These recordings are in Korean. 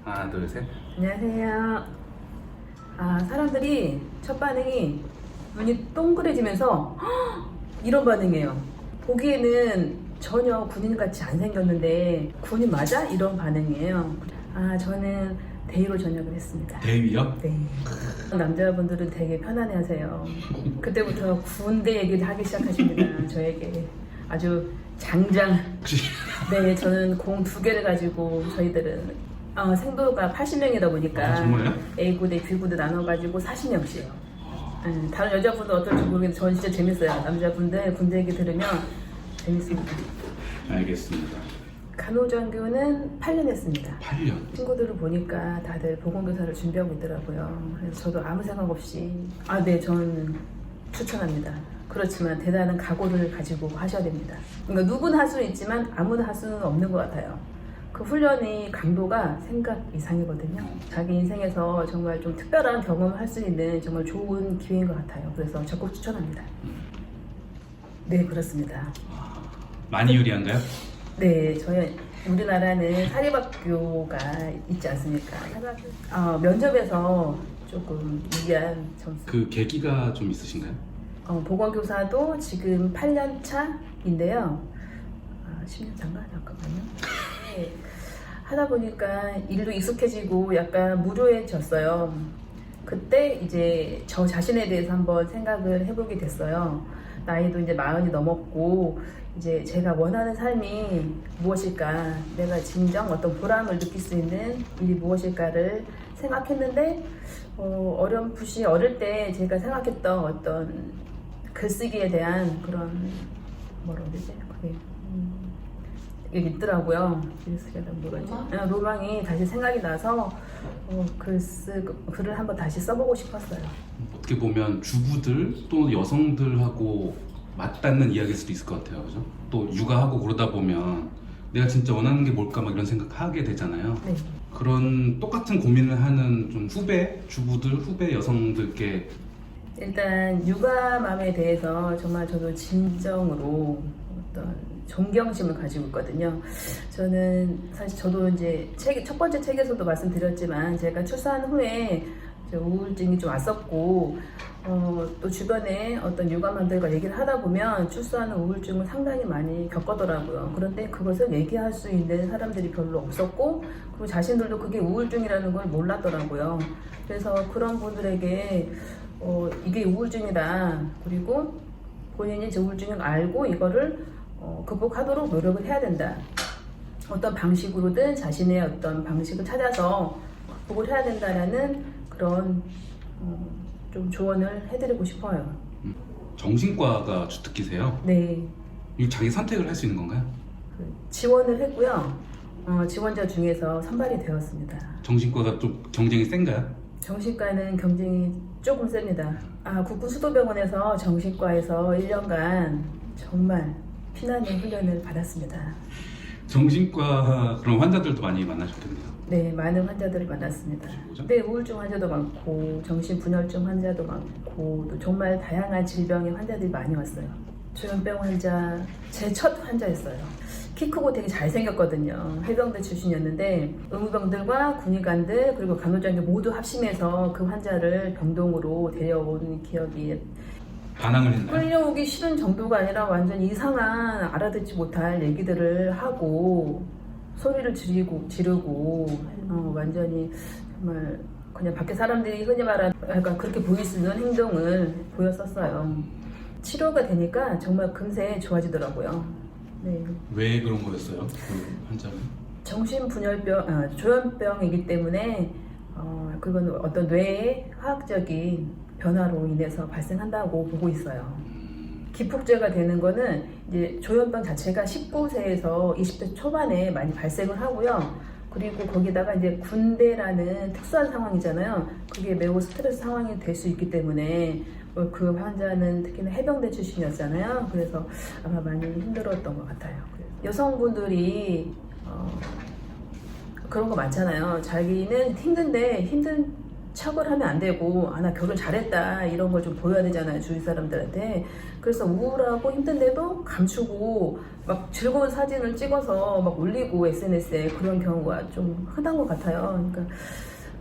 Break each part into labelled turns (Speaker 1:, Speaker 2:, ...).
Speaker 1: 하나, 둘, 셋.
Speaker 2: 안녕하세요. 사람들이 첫 반응이 눈이 동그래지면서 이런 반응이에요. 보기에는 전혀 군인같이 안 생겼는데 군인 맞아? 이런 반응이에요. 저는 대위로 전역을 했습니다.
Speaker 1: 대위요?
Speaker 2: 네. 남자분들은 되게 편안해하세요. 그때부터 군대 얘기를 하기 시작하십니다. 저에게 아주 장장.
Speaker 1: 혹시
Speaker 2: 네, 저는 공 2개를 가지고 저희들은 생도가 80명이다 보니까
Speaker 1: 정말요?
Speaker 2: A부대, B부대 나눠가지고 40명씩이요. 다른 여자분들 어떨지 모르겠는데 저는 진짜 재밌어요. 남자분들 군대 얘기 들으면 재밌습니다.
Speaker 1: 알겠습니다.
Speaker 2: 간호장교는 8년 했습니다.
Speaker 1: 8년.
Speaker 2: 친구들을 보니까 다들 보건교사를 준비하고 있더라고요. 그래서 저도 아무 생각 없이 네, 저는 추천합니다. 그렇지만 대단한 각오를 가지고 하셔야 됩니다. 그러니까 누구나 할 수는 있지만 아무나 할 수는 없는 것 같아요. 그 훈련의 강도가 생각 이상이거든요. 자기 인생에서 정말 좀 특별한 경험을 할 수 있는 정말 좋은 기회인 것 같아요. 그래서 적극 추천합니다. 네, 그렇습니다.
Speaker 1: 많이 유리한가요?
Speaker 2: 네, 우리나라는 사립학교가 있지 않습니까? 면접에서 조금 유리한 점수.
Speaker 1: 그 계기가 좀 있으신가요?
Speaker 2: 보건교사도 지금 8년 차인데요. 10년 차인가? 잠깐만요. 네, 하다 보니까 일도 익숙해지고 약간 무료해졌어요. 그때 이제 저 자신에 대해서 한번 생각을 해보게 됐어요. 나이도 이제 40이 넘었고 이제 제가 원하는 삶이 무엇일까, 내가 진정 어떤 보람을 느낄 수 있는 일이 무엇일까를 생각했는데 어렴풋이 어릴 때 제가 생각했던 어떤 글쓰기에 대한 그런 뭐라고 해야 되지? 그게 이게 있더라고요. 글쓰기에 대한 뭐라지? 로망이 다시 생각이 나서 글을 한번 다시 써보고 싶었어요.
Speaker 1: 어떻게 보면 주부들 또 여성들하고 맞닿는 이야기일 수도 있을 것 같아요. 그죠? 또 육아하고 그러다 보면 내가 진짜 원하는 게 뭘까 막 이런 생각하게 되잖아요.
Speaker 2: 네.
Speaker 1: 그런 똑같은 고민을 하는 좀 주부들, 후배 여성들께
Speaker 2: 일단 육아맘에 대해서 정말 저도 진정으로 어떤 존경심을 가지고 있거든요. 저는 사실 저도 이제 첫 번째 책에서도 말씀드렸지만 제가 출산 후에 우울증이 좀 왔었고 또 주변에 어떤 육아맘들과 얘기를 하다 보면 출산 후 우울증을 상당히 많이 겪었더라고요. 그런데 그것을 얘기할 수 있는 사람들이 별로 없었고 그리고 자신들도 그게 우울증이라는 걸 몰랐더라고요. 그래서 그런 분들에게 이게 우울증이다. 그리고 본인이 제 우울증을 알고 이거를 극복하도록 노력을 해야 된다. 어떤 방식으로든 자신의 어떤 방식을 찾아서 극복을 해야 된다라는 그런 좀 조언을 해드리고 싶어요.
Speaker 1: 정신과가 주특기세요?
Speaker 2: 네.
Speaker 1: 이거 자기 선택을 할 수 있는 건가요?
Speaker 2: 지원을 했고요. 지원자 중에서 선발이 되었습니다.
Speaker 1: 정신과가 좀 경쟁이 센가요?
Speaker 2: 정신과는 경쟁이 조금 셉니다. 국군수도병원에서 정신과에서 1년간 정말 피나는 훈련을 받았습니다.
Speaker 1: 정신과 그런 환자들도 많이 만나셨겠네요.
Speaker 2: 네, 많은 환자들을 만났습니다. 네, 우울증 환자도 많고 정신분열증 환자도 많고 또 정말 다양한 질병의 환자들이 많이 왔어요. 조현병 환자, 제 첫 환자였어요. 키 크고 되게 잘생겼거든요. 해병대 출신이었는데 의무병들과 군의관들 그리고 간호장교 모두 합심해서 그 환자를 병동으로 데려온 기억이
Speaker 1: 반항을 했나요?
Speaker 2: 끌려오기 싫은 정도가 아니라 완전 이상한 알아듣지 못할 얘기들을 하고 소리를 지르고 완전히 정말 그냥 밖에 사람들이 흔히 말하는 약간 그렇게 보일 수 있는 행동을 보였었어요. 치료가 되니까 정말 금세 좋아지더라고요. 네.
Speaker 1: 왜 그런 거였어요? 그 환자는?
Speaker 2: 정신분열병, 조현병이기 때문에 그건 어떤 뇌의 화학적인 변화로 인해서 발생한다고 보고 있어요. 기폭제가 되는 거는 이제 조현병 자체가 19세에서 20대 초반에 많이 발생을 하고요. 그리고 거기다가 이제 군대라는 특수한 상황이잖아요. 그게 매우 스트레스 상황이 될 수 있기 때문에 그 환자는 특히나 해병대 출신이었잖아요. 그래서 아마 많이 힘들었던 것 같아요. 여성분들이 그런 거 많잖아요. 자기는 힘든데 힘든 척을 하면 안 되고 나 결혼 잘했다 이런 걸 좀 보여야 되잖아요, 주위 사람들한테. 그래서 우울하고 힘든데도 감추고 막 즐거운 사진을 찍어서 막 올리고 SNS에 그런 경우가 좀 흔한 것 같아요. 그러니까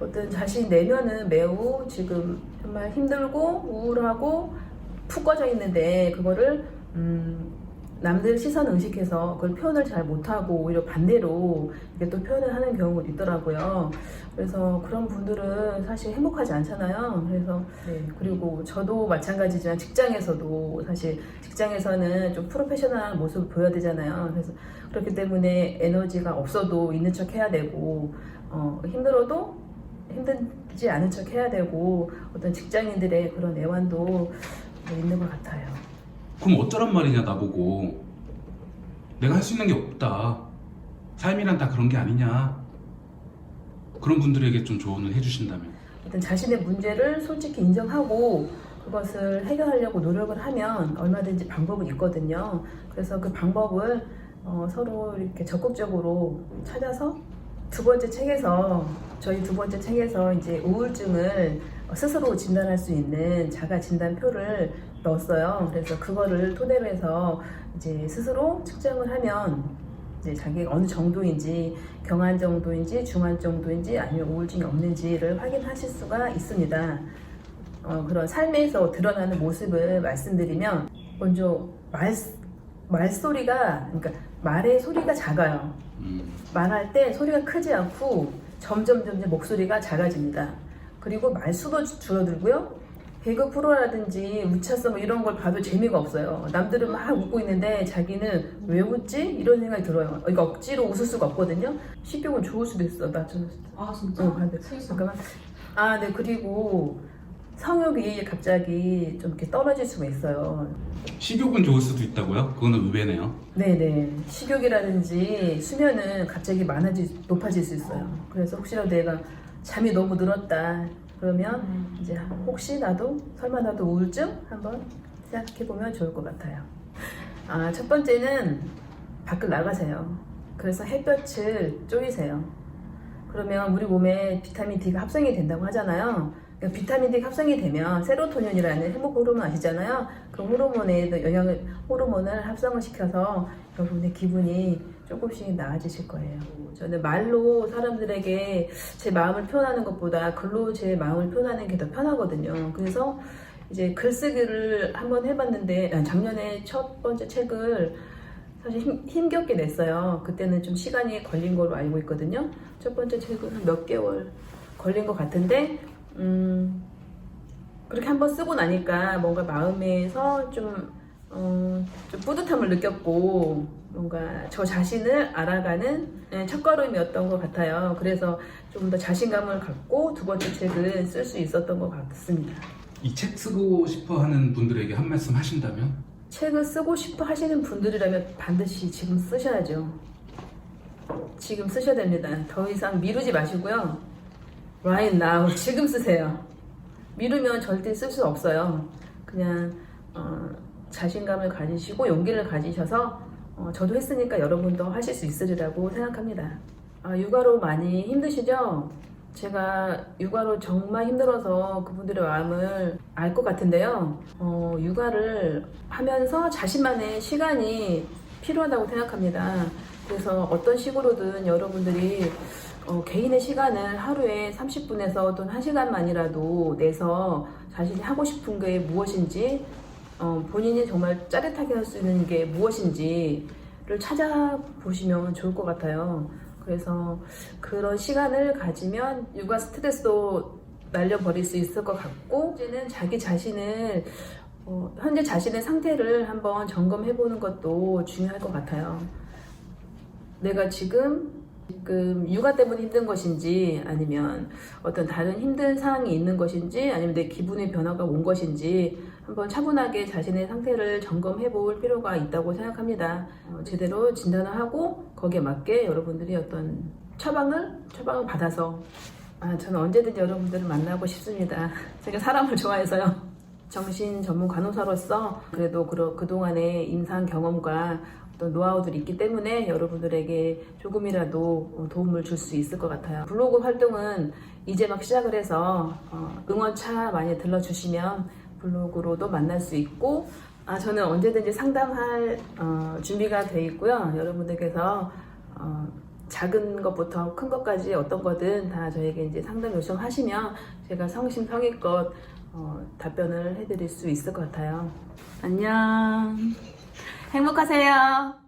Speaker 2: 어떤 자신 내면은 매우 지금 정말 힘들고 우울하고 푹 꺼져 있는데 그거를 남들 시선 의식해서 그걸 표현을 잘 못하고 오히려 반대로 이렇게 또 표현을 하는 경우가 있더라고요. 그래서 그런 분들은 사실 행복하지 않잖아요. 그래서 그리고 저도 마찬가지지만 직장에서도 사실 직장에서는 좀 프로페셔널한 모습을 보여야 되잖아요. 그래서 그렇기 때문에 에너지가 없어도 있는 척 해야 되고 힘들어도 힘들지 않은 척 해야 되고 어떤 직장인들의 그런 애환도 있는 것 같아요.
Speaker 1: 그럼 어쩌란 말이냐 나보고. 내가 할 수 있는 게 없다. 삶이란 다 그런 게 아니냐. 그런 분들에게 좀 조언을 해주신다면.
Speaker 2: 어떤 자신의 문제를 솔직히 인정하고 그것을 해결하려고 노력을 하면 얼마든지 방법은 있거든요. 그래서 그 방법을 서로 이렇게 적극적으로 찾아서 저희 두 번째 책에서 이제 우울증을 스스로 진단할 수 있는 자가 진단표를 넣었어요. 그래서 그거를 토대로 해서 이제 스스로 측정을 하면 이제 자기가 어느 정도인지, 경한 정도인지, 중한 정도인지, 아니면 우울증이 없는지를 확인하실 수가 있습니다. 그런 삶에서 드러나는 모습을 말씀드리면, 먼저 말소리가, 그러니까 말의 소리가 작아요. 말할 때 소리가 크지 않고 점점 목소리가 작아집니다. 그리고 말수도 줄어들고요. 개그 프로라든지 우차서 뭐 이런 걸 봐도 재미가 없어요. 남들은 막 웃고 있는데 자기는 왜 웃지? 이런 생각이 들어요. 그러니까 억지로 웃을 수가 없거든요. 식욕은 좋을 수도 있어.
Speaker 3: 아 진짜?
Speaker 2: 잠깐만. 네. 그리고 성욕이 갑자기 좀 이렇게 떨어질 수가 있어요.
Speaker 1: 식욕은 좋을 수도 있다고요? 그거는 의외네요.
Speaker 2: 네네. 식욕이라든지 수면은 갑자기 높아질 수 있어요. 그래서 혹시라도 내가 잠이 너무 늘었다 그러면 이제 혹시 설마 나도 우울증? 한번 생각해보면 좋을 것 같아요. 첫 번째는 밖을 나가세요. 그래서 햇볕을 쬐이세요. 그러면 우리 몸에 비타민 D가 합성이 된다고 하잖아요. 그러니까 비타민 D가 합성이 되면 세로토닌이라는 행복 호르몬 아시잖아요. 그 호르몬을 합성을 시켜서 여러분의 기분이 조금씩 나아지실 거예요. 저는 말로 사람들에게 제 마음을 표현하는 것보다 글로 제 마음을 표현하는 게 더 편하거든요. 그래서 이제 글쓰기를 한번 해봤는데 작년에 첫 번째 책을 사실 힘겹게 냈어요. 그때는 좀 시간이 걸린 걸로 알고 있거든요. 첫 번째 책은 몇 개월 걸린 것 같은데 그렇게 한번 쓰고 나니까 뭔가 마음에서 좀 뿌듯함을 느꼈고 뭔가 저 자신을 알아가는 첫걸음이었던 것 같아요. 그래서 좀 더 자신감을 갖고 두 번째 책은 쓸 수 있었던 것 같습니다.
Speaker 1: 이 책 쓰고 싶어 하는 분들에게 한 말씀 하신다면?
Speaker 2: 책을 쓰고 싶어 하시는 분들이라면 반드시 지금 쓰셔야죠. 지금 쓰셔야 됩니다. 더 이상 미루지 마시고요. Right now, 지금 쓰세요. 미루면 절대 쓸 수 없어요. 그냥 자신감을 가지시고 용기를 가지셔서 저도 했으니까 여러분도 하실 수 있으리라고 생각합니다. 육아로 많이 힘드시죠? 제가 육아로 정말 힘들어서 그분들의 마음을 알 것 같은데요. 육아를 하면서 자신만의 시간이 필요하다고 생각합니다. 그래서 어떤 식으로든 여러분들이 개인의 시간을 하루에 30분에서 또는 1시간만이라도 내서 자신이 하고 싶은 게 무엇인지 본인이 정말 짜릿하게 할 수 있는 게 무엇인지를 찾아보시면 좋을 것 같아요. 그래서 그런 시간을 가지면 육아 스트레스도 날려버릴 수 있을 것 같고 이제는 자기 자신을 현재 자신의 상태를 한번 점검해보는 것도 중요할 것 같아요. 내가 지금 육아 때문에 힘든 것인지 아니면 어떤 다른 힘든 상황이 있는 것인지 아니면 내 기분의 변화가 온 것인지 한번 차분하게 자신의 상태를 점검해 볼 필요가 있다고 생각합니다. 제대로 진단을 하고 거기에 맞게 여러분들이 어떤 처방을 받아서 저는 언제든지 여러분들을 만나고 싶습니다. 제가 사람을 좋아해서요. 정신 전문 간호사로서 그래도 그동안의 임상 경험과 어떤 노하우들이 있기 때문에 여러분들에게 조금이라도 도움을 줄 수 있을 것 같아요. 블로그 활동은 이제 막 시작을 해서 응원차 많이 들러주시면 블로그로도 만날 수 있고 저는 언제든지 상담할 준비가 돼 있고요. 여러분들께서 작은 것부터 큰 것까지 어떤 거든 다 저에게 이제 상담 요청하시면 제가 성심성의껏 답변을 해드릴 수 있을 것 같아요. 안녕. 행복하세요.